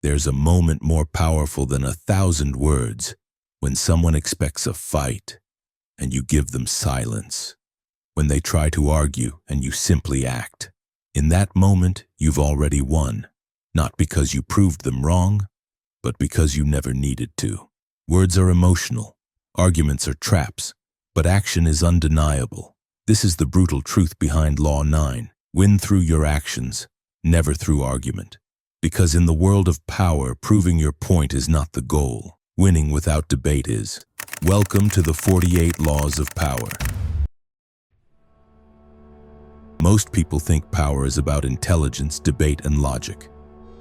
There's a moment more powerful than 1,000 words when someone expects a fight and you give them silence. When they try to argue and you simply act. In that moment, you've already won. Not because you proved them wrong, but because you never needed to. Words are emotional. Arguments are traps. But action is undeniable. This is the brutal truth behind Law 9. Win through your actions, never through argument. Because in the world of power, proving your point is not the goal. Winning without debate is. Welcome to the 48 Laws of Power. Most people think power is about intelligence, debate, and logic.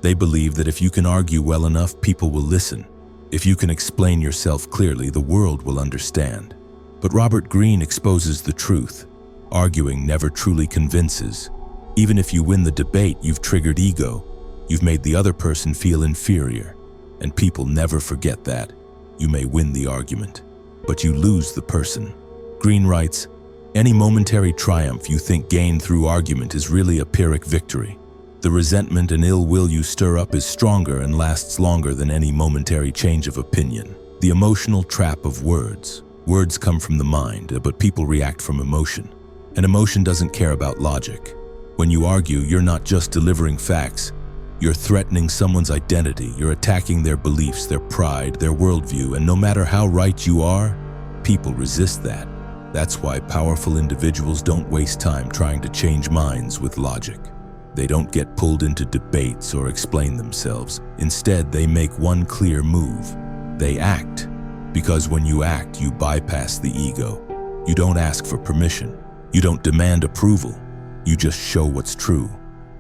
They believe that if you can argue well enough, people will listen. If you can explain yourself clearly, the world will understand. But Robert Greene exposes the truth. Arguing never truly convinces. Even if you win the debate, you've triggered ego. You've made the other person feel inferior. And people never forget that. You may win the argument, but you lose the person. Greene writes, any momentary triumph you think gained through argument is really a Pyrrhic victory. The resentment and ill will you stir up is stronger and lasts longer than any momentary change of opinion. The emotional trap of words. Words come from the mind, but people react from emotion. And emotion doesn't care about logic. When you argue, you're not just delivering facts. You're threatening someone's identity. You're attacking their beliefs, their pride, their worldview. And no matter how right you are, people resist that. That's why powerful individuals don't waste time trying to change minds with logic. They don't get pulled into debates or explain themselves. Instead, they make one clear move. They act. Because when you act, you bypass the ego. You don't ask for permission. You don't demand approval. You just show what's true.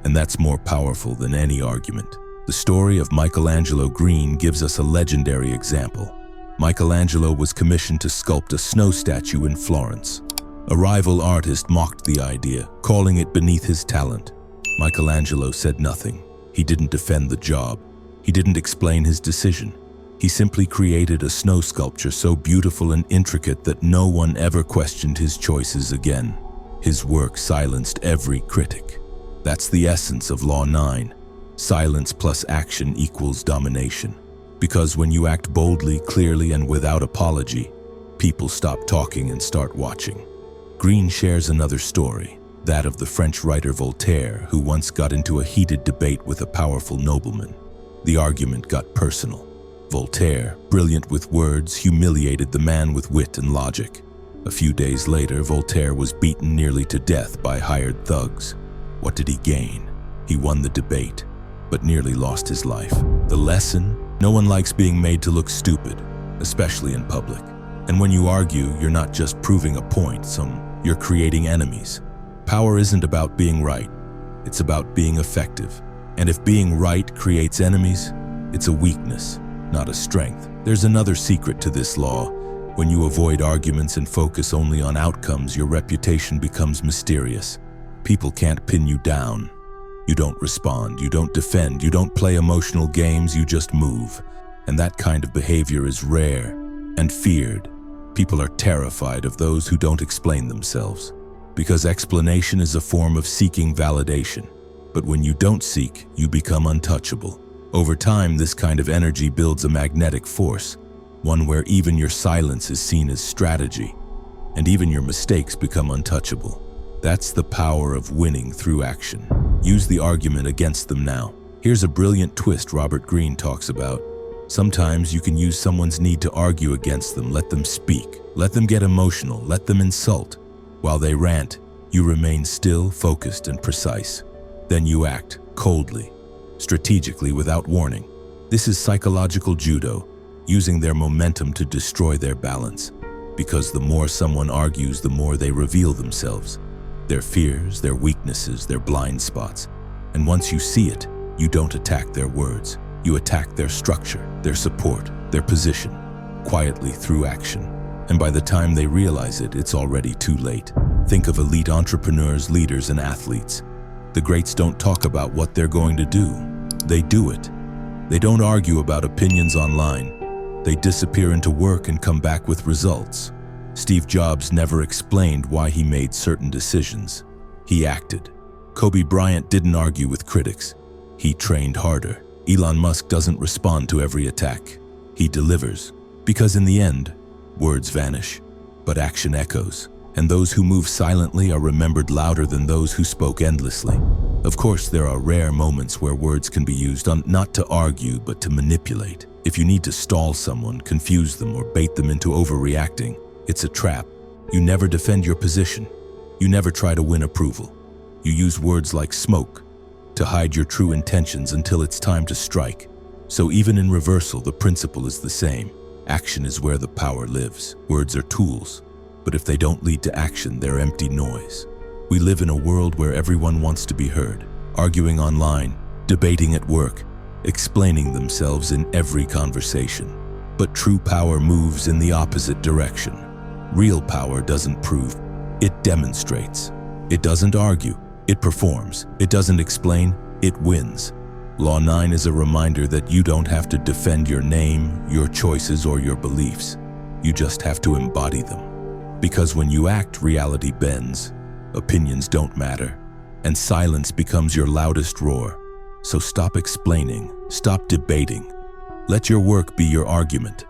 And that's more powerful than any argument. The story of Michelangelo Greene gives us a legendary example. Michelangelo was commissioned to sculpt a snow statue in Florence. A rival artist mocked the idea, calling it beneath his talent. Michelangelo said nothing. He didn't defend the job. He didn't explain his decision. He simply created a snow sculpture so beautiful and intricate that no one ever questioned his choices again. His work silenced every critic. That's the essence of Law 9. Silence plus action equals domination. Because when you act boldly, clearly, and without apology, people stop talking and start watching. Greene shares another story, that of the French writer Voltaire, who once got into a heated debate with a powerful nobleman. The argument got personal. Voltaire, brilliant with words, humiliated the man with wit and logic. A few days later, Voltaire was beaten nearly to death by hired thugs. What did he gain? He won the debate, but nearly lost his life. The lesson? No one likes being made to look stupid, especially in public. And when you argue, you're not just proving a point, you're creating enemies. Power isn't about being right. It's about being effective. And if being right creates enemies, it's a weakness, not a strength. There's another secret to this law. When you avoid arguments and focus only on outcomes, your reputation becomes mysterious. People can't pin you down. You don't respond, you don't defend, you don't play emotional games, you just move. And that kind of behavior is rare and feared. People are terrified of those who don't explain themselves. Because explanation is a form of seeking validation. But when you don't seek, you become untouchable. Over time, this kind of energy builds a magnetic force, one where even your silence is seen as strategy, and even your mistakes become untouchable. That's the power of winning through action. Use the argument against them now. Here's a brilliant twist Robert Greene talks about. Sometimes you can use someone's need to argue against them. Let them speak. Let them get emotional. Let them insult. While they rant, you remain still, focused, and precise. Then you act coldly, strategically, without warning. This is psychological judo, using their momentum to destroy their balance. Because the more someone argues, the more they reveal themselves. Their fears, their weaknesses, their blind spots. And once you see it, you don't attack their words. You attack their structure, their support, their position, quietly through action. And by the time they realize it, it's already too late. Think of elite entrepreneurs, leaders, and athletes. The greats don't talk about what they're going to do. They do it. They don't argue about opinions online. They disappear into work and come back with results. Steve Jobs never explained why he made certain decisions. He acted. Kobe Bryant didn't argue with critics. He trained harder. Elon Musk doesn't respond to every attack. He delivers. Because in the end, words vanish, but action echoes. And those who move silently are remembered louder than those who spoke endlessly. Of course, there are rare moments where words can be used not to argue, but to manipulate. If you need to stall someone, confuse them, or bait them into overreacting, it's a trap. You never defend your position. You never try to win approval. You use words like smoke to hide your true intentions until it's time to strike. So even in reversal, the principle is the same. Action is where the power lives. Words are tools, but if they don't lead to action, they're empty noise. We live in a world where everyone wants to be heard, arguing online, debating at work, explaining themselves in every conversation. But true power moves in the opposite direction. Real power doesn't prove, it demonstrates. It doesn't argue, it performs. It doesn't explain, it wins. Law 9 is a reminder that you don't have to defend your name, your choices, or your beliefs. You just have to embody them. Because when you act, reality bends, opinions don't matter, and silence becomes your loudest roar. So stop explaining, stop debating. Let your work be your argument.